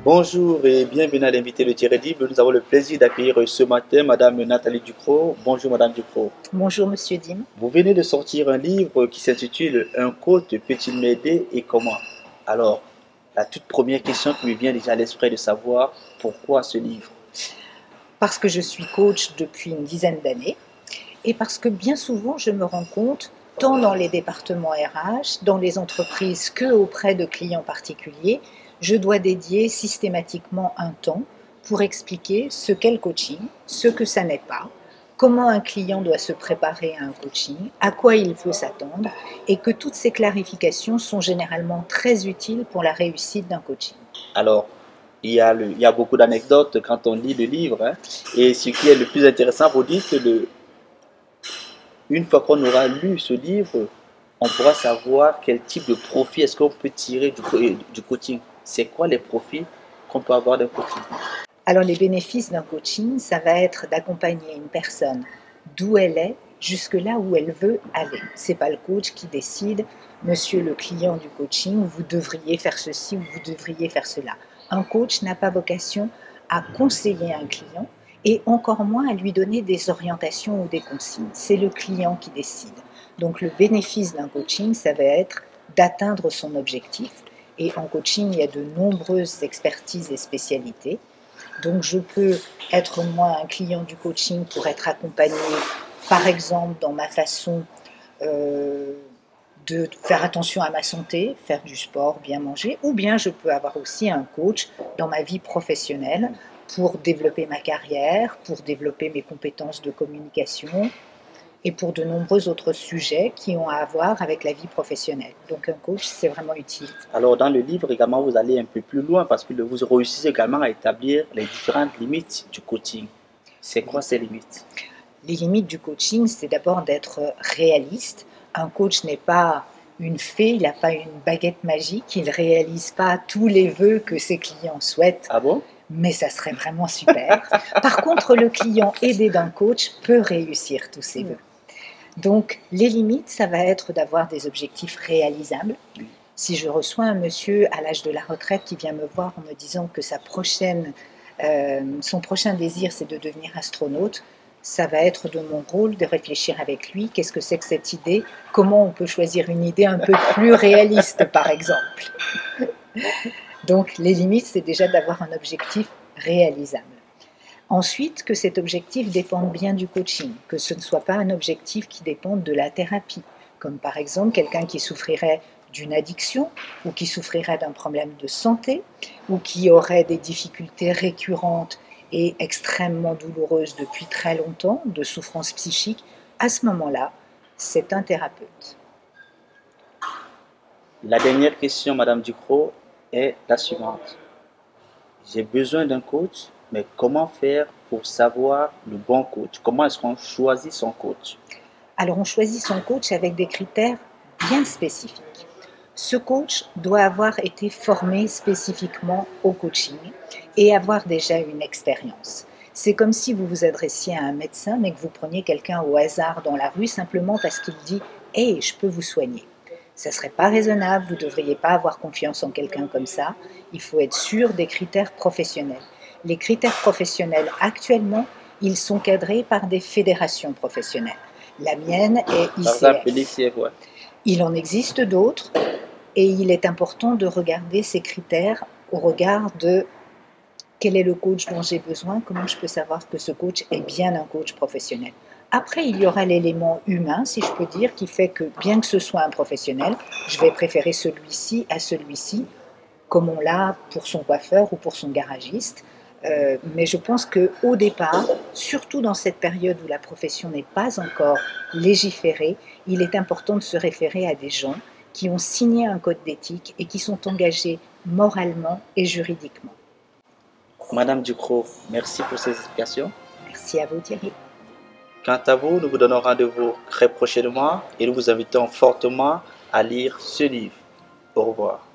Bonjour et bienvenue à l'invité de Thierry Libre. Nous avons le plaisir d'accueillir ce matin Madame Nathalie Ducrot. Bonjour Madame Ducrot. Bonjour Monsieur Dim. Vous venez de sortir un livre qui s'intitule Un coach peut-il m'aider et comment? Alors, la toute première question qui me vient déjà à l'esprit est de savoir pourquoi ce livre. Parce que je suis coach depuis une dizaine d'années et parce que bien souvent je me rends compte, tant dans les départements RH, dans les entreprises que auprès de clients particuliers, je dois dédier systématiquement un temps pour expliquer ce qu'est le coaching, ce que ça n'est pas, comment un client doit se préparer à un coaching, à quoi il veut s'attendre, et que toutes ces clarifications sont généralement très utiles pour la réussite d'un coaching. Alors, il y a beaucoup d'anecdotes quand on lit le livre, hein. Et ce qui est le plus intéressant, vous dites que une fois qu'on aura lu ce livre, on pourra savoir quel type de profit est-ce qu'on peut tirer du coaching. C'est quoi les profits qu'on peut avoir d'un coaching? Alors les bénéfices d'un coaching, ça va être d'accompagner une personne d'où elle est jusque là où elle veut aller. C'est pas le coach qui décide, monsieur le client du coaching, vous devriez faire ceci ou vous devriez faire cela. Un coach n'a pas vocation à conseiller un client et encore moins à lui donner des orientations ou des consignes. C'est le client qui décide. Donc le bénéfice d'un coaching, ça va être d'atteindre son objectif. Et en coaching, il y a de nombreuses expertises et spécialités. Donc je peux être moi un client du coaching pour être accompagné, par exemple, dans ma façon de faire attention à ma santé, faire du sport, bien manger, ou bien je peux avoir aussi un coach dans ma vie professionnelle pour développer ma carrière, pour développer mes compétences de communication et pour de nombreux autres sujets qui ont à voir avec la vie professionnelle. Donc un coach, c'est vraiment utile. Alors, dans le livre également, vous allez un peu plus loin parce que vous réussissez également à établir les différentes limites du coaching. C'est quoi ces limites? Les limites du coaching, c'est d'abord d'être réaliste. Un coach n'est pas une fée, il n'a pas une baguette magique, il ne réalise pas tous les vœux que ses clients souhaitent. Ah bon? Mais ça serait vraiment super. Par contre, le client aidé d'un coach peut réussir tous ses vœux. Donc, les limites, ça va être d'avoir des objectifs réalisables. Si je reçois un monsieur à l'âge de la retraite qui vient me voir en me disant que son prochain désir, c'est de devenir astronaute, ça va être de mon rôle de réfléchir avec lui, qu'est-ce que c'est que cette idée, comment on peut choisir une idée un peu plus réaliste, par exemple. Donc, les limites, c'est déjà d'avoir un objectif réalisable. Ensuite, que cet objectif dépende bien du coaching, que ce ne soit pas un objectif qui dépende de la thérapie, comme par exemple quelqu'un qui souffrirait d'une addiction ou qui souffrirait d'un problème de santé ou qui aurait des difficultés récurrentes et extrêmement douloureuses depuis très longtemps, de souffrances psychiques. À ce moment-là, c'est un thérapeute. La dernière question, Madame Ducrot, est la suivante. J'ai besoin d'un coach, mais comment faire pour savoir le bon coach? Comment est-ce qu'on choisit son coach? Alors on choisit son coach avec des critères bien spécifiques. Ce coach doit avoir été formé spécifiquement au coaching et avoir déjà une expérience. C'est comme si vous vous adressiez à un médecin mais que vous preniez quelqu'un au hasard dans la rue simplement parce qu'il dit « Hey, je peux vous soigner ». Ça ne serait pas raisonnable, vous ne devriez pas avoir confiance en quelqu'un comme ça. Il faut être sûr des critères professionnels. Les critères professionnels actuellement, ils sont cadrés par des fédérations professionnelles. La mienne est Par exemple, ICF. l'ICF, ouais. Il en existe d'autres et il est important de regarder ces critères au regard de quel est le coach dont j'ai besoin, comment je peux savoir que ce coach est bien un coach professionnel. Après, il y aura l'élément humain, si je peux dire, qui fait que bien que ce soit un professionnel, je vais préférer celui-ci à celui-ci, comme on l'a pour son coiffeur ou pour son garagiste. Mais je pense qu'au départ, surtout dans cette période où la profession n'est pas encore légiférée, il est important de se référer à des gens qui ont signé un code d'éthique et qui sont engagés moralement et juridiquement. Madame Ducrot, merci pour ces explications. Merci à vous Thierry. Quant à vous, nous vous donnons rendez-vous très prochainement et nous vous invitons fortement à lire ce livre. Au revoir.